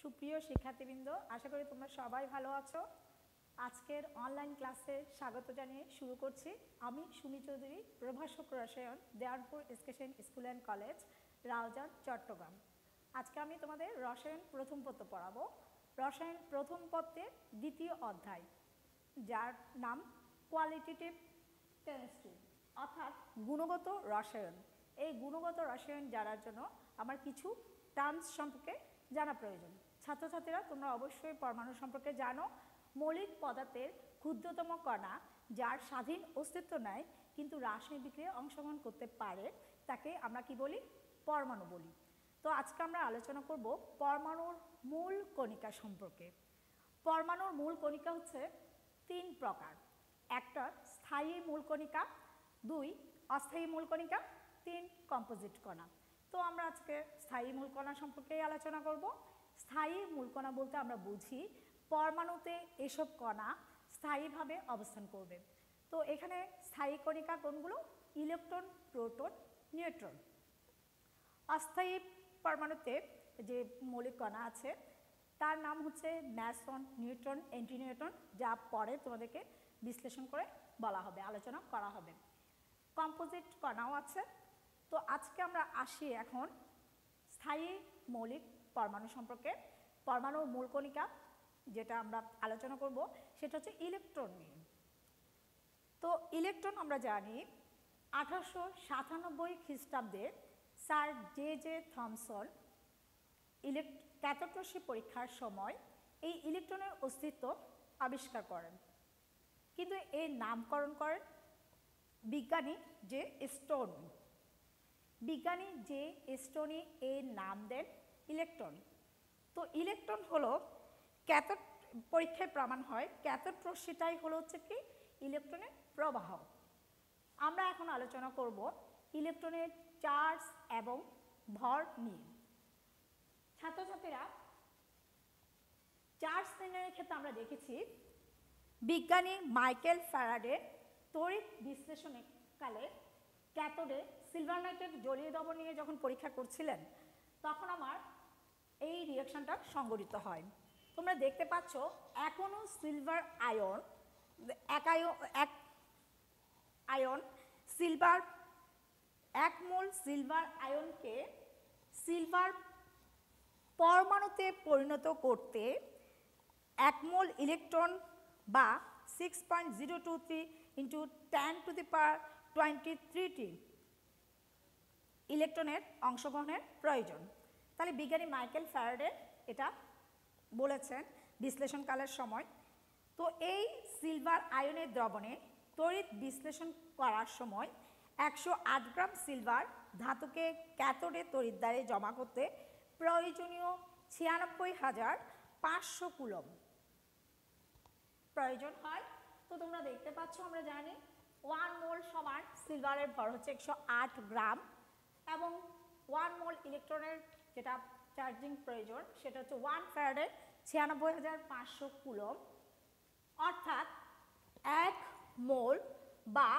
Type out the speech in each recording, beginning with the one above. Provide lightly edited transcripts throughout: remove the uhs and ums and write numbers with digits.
সুপ্রিয় শিক্ষার্থীবৃন্দ, আশা করি তোমরা সবাই ভালো আছো। আজকের অনলাইন ক্লাসে স্বাগত জানিয়ে শুরু করছি। আমি সুমি চৌধুরী, প্রভাষক রসায়ন, দেওয়ানপুর এসকেশন school and college, Raozan, Chattogram. আজকে আমি তোমাদের রসায়ন প্রথম পত্র পড়াবো। রসায়ন প্রথম পত্রের দ্বিতীয় অধ্যায়, যার নাম কোয়ালিটেটিভ কেমিস্ট্রি, অর্থাৎ গুণগত রসায়ন। এই গুণগত রসায়ন জানার জন্য আমার কিছু টার্মস সম্পর্কে জানা প্রয়োজন। ছাত্রছাত্রীরা তোমরা অবশ্যই পরমাণু সম্পর্কে জানো। মৌলিক পদার্থের ক্ষুদ্রতম কণা যার স্বাধীন অস্তিত্ব নাই কিন্তু রাসায়নিক বিক্রিয়ায় অংশগ্রহণ করতে পারে, তাকে আমরা কি বলি? পরমাণু বলি। তো আজকে আমরা আলোচনা করব পরমাণুর মূল কণিকা সম্পর্কে। পরমাণুর মূল কণিকা হচ্ছে তিন প্রকার। একটা স্থায়ী মূল কণিকা, দুই অস্থায়ী মূল কণিকা, তিন কম্পোজিট কণা। তো আমরা আজকে স্থায়ী মূল কণা সম্পর্কেই আলোচনা করব। স্থায়ী মূল কণা বলতে আমরা বুঝি পরমাণুতে এসব কণা স্থায়ীভাবে অবস্থান করবে। তো এখানে স্থায়ী কণিকা কোনগুলো? Electron, proton, neutron. অস্থায়ী পরমাণুতে যে মৌলিক কণা আছে তার নাম হচ্ছে ম্যাসন, নিউট্রন, অ্যান্টিনিউট্রন, যা পরে তোমাদেরকে বিশ্লেষণ করে বলা হবে, আলোচনা করা হবে। কম্পোজিট কণাও আছে। তো আজকে আমরা আসি এখন স্থায়ী মৌলিক পরমাণু সম্পর্কে। পরমাণুর মূল কণিকা যেটা আমরা আলোচনা করব সেটা হচ্ছে ইলেকট্রন নিয়ে। তো ইলেকট্রন আমরা জানি 1897 খ্রিস্টাব্দে স্যার জে থমসন ক্যাথোড রশ্মি পরীক্ষার সময় এই ইলেকট্রনের অস্তিত্ব আবিষ্কার করেন, কিন্তু এর নামকরণ করেন বিজ্ঞানী জে স্টোনি। বিজ্ঞানী জে স্টোনি এর নাম দেন ইলেকট্রন। তো ইলেকট্রন হলো ক্যাথোড পরীক্ষায় প্রমাণ হয় ক্যাথোড রশ্মিটাই হলো হচ্ছে কি ইলেকট্রনের প্রবাহ। আমরা এখন আলোচনা করব ইলেকট্রনের চার্জ এবং ভর নিয়ে। ছাত্রছাত্রীরা, চার্জ নির্ণয়ের ক্ষেত্রে আমরা দেখেছি বিজ্ঞানী মাইকেল ফ্যারাডে তড়িৎ বিশ্লেষণকালে ক্যাথোডে সিলভার নাইট্রেট জলীয় দ্রবণ নিয়ে যখন পরীক্ষা করছিলেন তখন আমার এই রিঅ্যাকশনটা সংঘটিত হয়। তোমরা দেখতে পাচ্ছ এখনও সিলভার আয়ন, এক আয়ন সিলভার, 1 মোল সিলভার আয়নকে সিলভার পরমাণুতে পরিণত করতে 1 মোল ইলেকট্রন বা 6.023 × 10⁻23টি ইলেকট্রনের অংশগ্রহণের প্রয়োজন। তাহলে বিজ্ঞানী মাইকেল ফ্যারাডে এটা বলেছেন বিশ্লেষণকালের সময়। তো এই সিলভার আয়নের দ্রবণে তড়িৎ বিশ্লেষণ করার সময় 108 গ্রাম সিলভার ধাতুকে ক্যাথোডে তড়িৎদ্বারে জমা করতে প্রয়োজনীয় 96,500 কুলম প্রয়োজন হয়। তো তোমরা দেখতে পাচ্ছ, আমরা জানি 1 মোল সমান সিলভারের ভর হচ্ছে 108 গ্রাম এবং 1 মোল ইলেকট্রনের যেটা চার্জিং প্রয়োজন সেটা হচ্ছে 1 ফ্যারাডে 96,500 কুলম, অর্থাৎ 1 মোল বা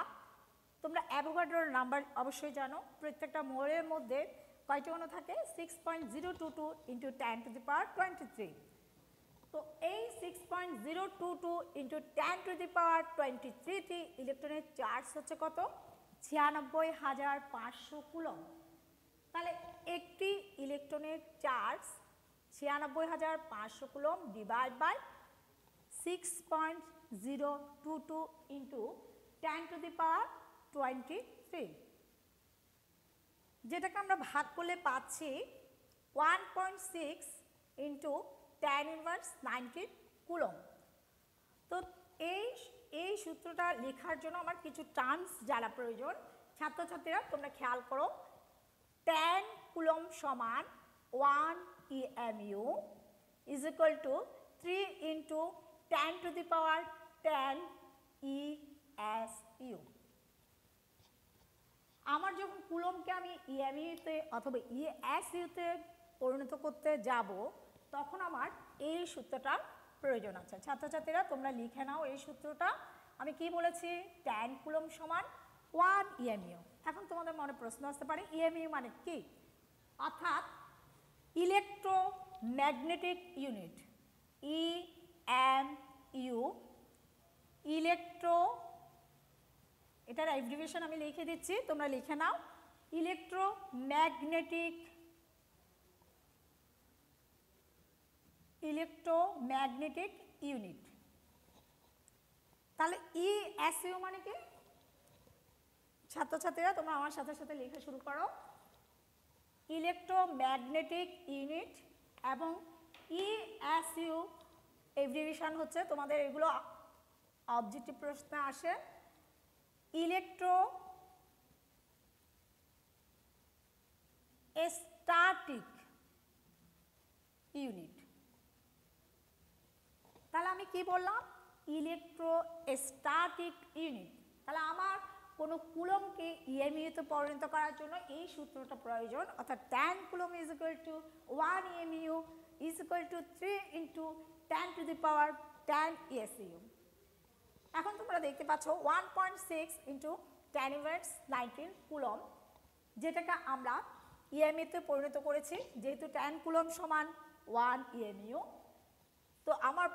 তোমরা অ্যাভোগাড্রোর নাম্বার অবশ্যই জানো, প্রত্যেকটা মোলের মধ্যে কয়টি অণু থাকে? 6.022 × 10⁻23। তো এই 6.022 × 10⁻23টি ইলেকট্রনের চার্জ হচ্ছে কত? 96,500 কুলম। তাহলে একটি ইলেকট্রনের চার্জ 96,500 কুলম ডিভাইড বাই 6.022 × 10⁻23, যেটাকে আমরা ভাগ করলে পাচ্ছি 1.6 × 10⁻90 কুলম। তো এই সূত্রটা লেখার জন্য আমার কিছু টার্মস জানা প্রয়োজন। ছাত্রছাত্রীরা তোমরা খেয়াল করো, 10 কুলম সমান 1 EMU is equal to 3 × 10⁻10 ESU। আমার যখন কুলমকে আমি EMU-তে অথবা ESU-তে পরিণত করতে যাব তখন আমার এই সূত্রটার প্রয়োজন আছে। ছাত্রছাত্রীরা তোমরা লিখে নাও এই সূত্রটা। আমি কি বলেছি? 10 কুলম সমান 1 EMU। এখন তোমাদের মনে প্রশ্ন আসতে পারে EMU মানে কি? অর্থাৎ electro magnetic unit, EMU, electro, এটার অ্যাব্রিভিয়েশন আমি লিখে দিচ্ছি, তোমরা লিখে নাও, ইলেকট্রোম্যাগনেটিক ইউনিট। তাহলে ESU মানে কি? ছাত্রছাত্রীরা তোমরা আমার সাথে সাথে লেখা শুরু করো। ইলেকট্রোম্যাগনেটিক ইউনিট এবং ESU অ্যাব্রিভিয়েশন হচ্ছে, তোমাদের এগুলো অবজেক্টিভ প্রশ্নে আসে, ইলেকট্রোস্ট্যাটিক ইউনিট। তাহলে আমি কি বললাম? Electrostatic unit. তাহলে আমার কোনো কুলম্বকে EMU তে পরিণত করার জন্য এই সূত্রটা প্রয়োজন, অর্থাৎ 10 coulomb is equal to 1 EMU is equal to 3 into 10 to the power 10 ESU। এখন তোমরা দেখতে পাচ্ছ 1.6 ইন্টু 10 ইনভার্স 19 কুলম্ব, যেটাকে আমরা EMU তে পরিণত করেছি, যেহেতু 10 কুলম্ব সমান 1 EMU। তো আমার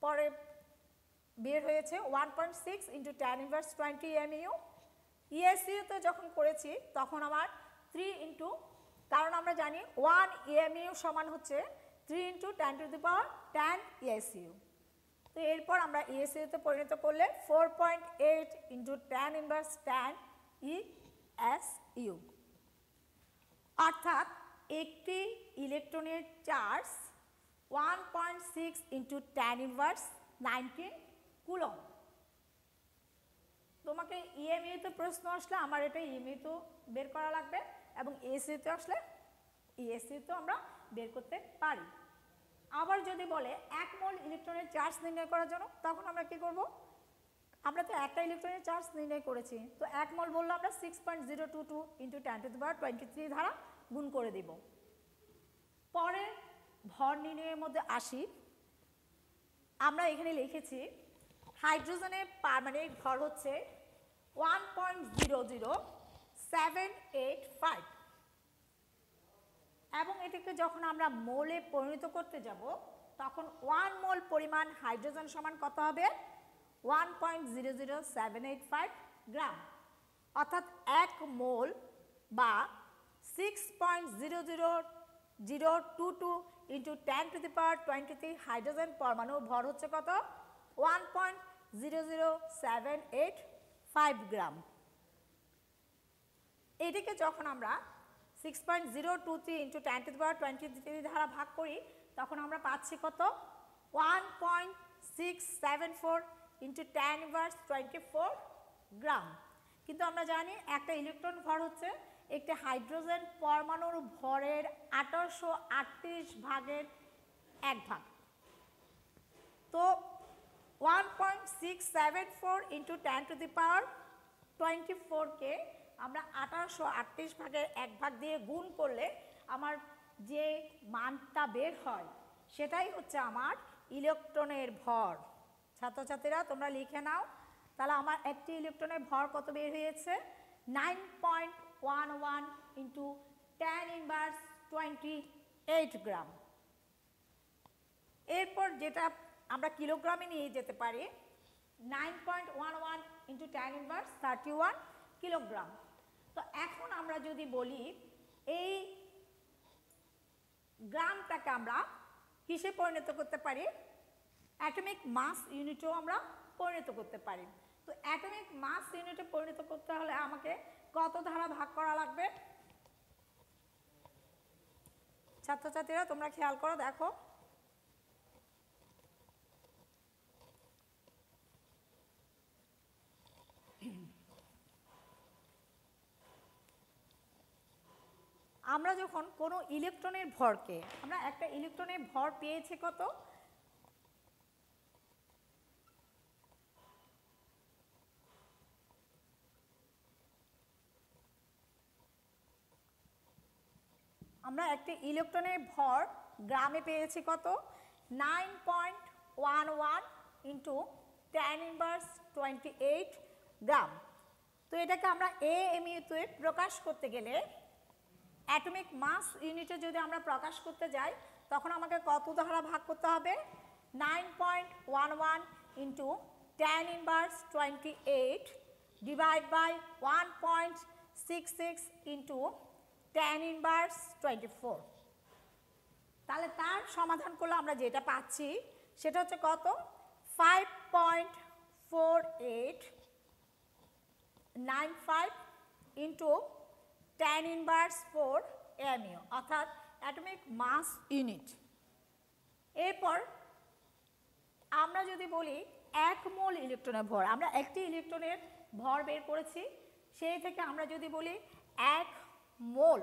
পরে বের হয়েছে 1.6 ইন্টু 10 ইনভার্স 20 EMU। ESU তে যখন করেছি তখন আমার 3 ইন্টু, কারণ আমরা জানি 1 EMU সমান হচ্ছে 3 into 10 to the power 10 ESU। তো এরপর আমরা ESU তে পরিণত করলে 4.8 ইন্টু 10 ইনভার্স 10 ESU। অর্থাৎ একটি ইলেকট্রনের চার্জ 1.6 ইন্টু 10 ইনভার্স 19 কুলম্ব। তোমাকে EMU তে প্রশ্ন আসলে আমার এটা EMU তো বের করা লাগবে, এবং ESU তে আসলে ESU তো আমরা বের করতে পারি। আবার যদি বলে 1 মোল ইলেকট্রনের চার্জ নির্ণয় করার জন্য, তখন আমরা কি করব? আমরা তো একটা ইলেকট্রনের চার্জ নির্ণয় করেছি, তো 1 মোল বললে আমরা 6.022 ইন্টু 10 টু দি পাওয়ার 23 দ্বারা গুণ করে দেব। পরে ভর নির্ণয়ের মধ্যে আসি। আমরা এখানে লিখেছি হাইড্রোজেনের পারমাণবিক ভর হচ্ছে 1.00785, এবং এটাকে যখন আমরা মোলে পরিণত করতে যাব তখন 1 মোল পরিমাণ হাইড্রোজেন সমান কত হবে? 1.00785 গ্রাম। অর্থাৎ 1 মোল বা 6.00022 into 10 to the power 23 hydrogen পরমাণুর ভর হচ্ছে কত? 1.00785 গ্রাম। এটিকে যখন আমরা 6.023 ইন্টু 10 টু দি পাওয়ার 23 দ্বারা ভাগ করি তখন আমরা পাচ্ছি কত? 1.674 ইন্টু 10 ইনভার্স 24 গ্রাম। কিন্তু আমরা জানি একটা ইলেকট্রন ভর হচ্ছে একটি হাইড্রোজেন পরমাণুর ভরের 1838 ভাগের 1 ভাগ। তো 1.674 ইন্টু 10 টু দি পাওয়ার 24 কে আমরা 1838 ভাগের 1 ভাগ দিয়ে গুণ করলে আমার যে মানটা বের হয় সেটাই হচ্ছে আমার ইলেকট্রনের ভর। ছাত্রছাত্রীরা তোমরা লিখে নাও। তাহলে আমার একটি ইলেকট্রনের ভর কত বের হয়েছে? 9.11 ইন্টু 10 ইনভার্স 28 গ্রাম। এরপর যেটা আমরা কিলোগ্রামে নিয়ে যেতে পারি, 9.11 ইন্টু 10 ইনভার্স 31 কিলোগ্রাম। তো এখন আমরা যদি বলি এই গ্রামটাকে আমরা কিসে পরিণত করতে পারি? অ্যাটমিক মাস ইউনিটেও আমরা পরিণত করতে পারি। তো অ্যাটমিক মাস ইউনিটে পরিণত করতে হলে আমাকে কত দ্বারা ভাগ করা লাগবে? ছাত্রছাত্রীরা তোমরা খেয়াল করো, দেখো আমরা যখন কোনো ইলেকট্রনের ভরকে, আমরা একটা ইলেকট্রনের ভর পেয়েছে কত? আমরা একটা ইলেকট্রনের ভর গ্রামে পেয়েছি কত? 9.11 ইন্টু 10 ইনভার্স 28 গ্রাম। তো এটাকে আমরা AMU তে প্রকাশ করতে গেলে অ্যাটমিক মাস ইউনিটে যদি আমরা প্রকাশ করতে যাই তখন আমাকে কত দ্বারা ভাগ করতে হবে? 9.11 into 10 inverse 28 divide by 1.66 into 10 inverse 24। তাহলে তার সমাধান করলে আমরা যেটা পাচ্ছি সেটা হচ্ছে কত? 5.4895 ইন্টু 10 ইনভার্স 4 AMU, অর্থাৎ অ্যাটমিক মাস ইউনিট। এরপর আমরা যদি বলি 1 মোল ইলেকট্রনের ভর, আমরা একটি ইলেকট্রনের ভর বের করেছি, সেই থেকে আমরা যদি বলি 1 মোল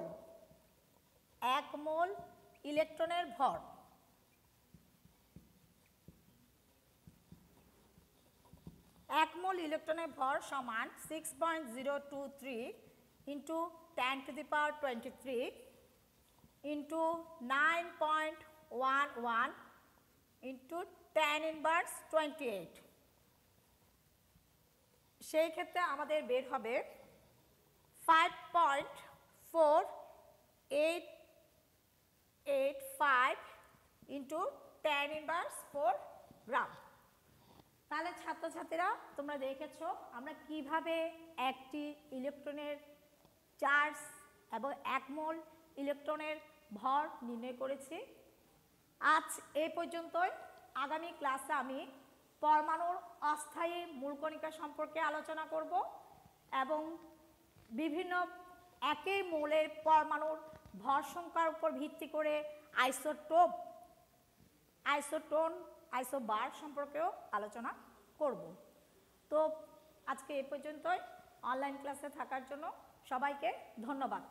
ইলেকট্রনের ভর, এক মোল ইলেকট্রনের ভর সমান 6.023 into 10 to the power 23 into 9.11 into 10 inverse 28। সেই ক্ষেত্রে আমাদের বের হবে 5.4885 ইন্টু 10 ইনভার্স 4 গ্রাম। তাহলে ছাত্রছাত্রীরা তোমরা দেখেছো আমরা কিভাবে একটি ইলেকট্রনের চার্জ এবং 1 মোল ইলেকট্রনের ভর নির্ণয় করেছি। আজ এই পর্যন্তই। আগামী ক্লাসে আমি পরমাণুর অস্থায়ী মূলকণিকা সম্পর্কে আলোচনা করব এবং বিভিন্ন একই মৌলের পরমাণুর ভর সংখ্যার উপর ভিত্তি করে আইসোটোপ, আইসোটোন, আইসোবার সম্পর্কেও আলোচনা করব। তো আজকে এই পর্যন্তই। অনলাইন ক্লাসে থাকার জন্য সবাইকে ধন্যবাদ।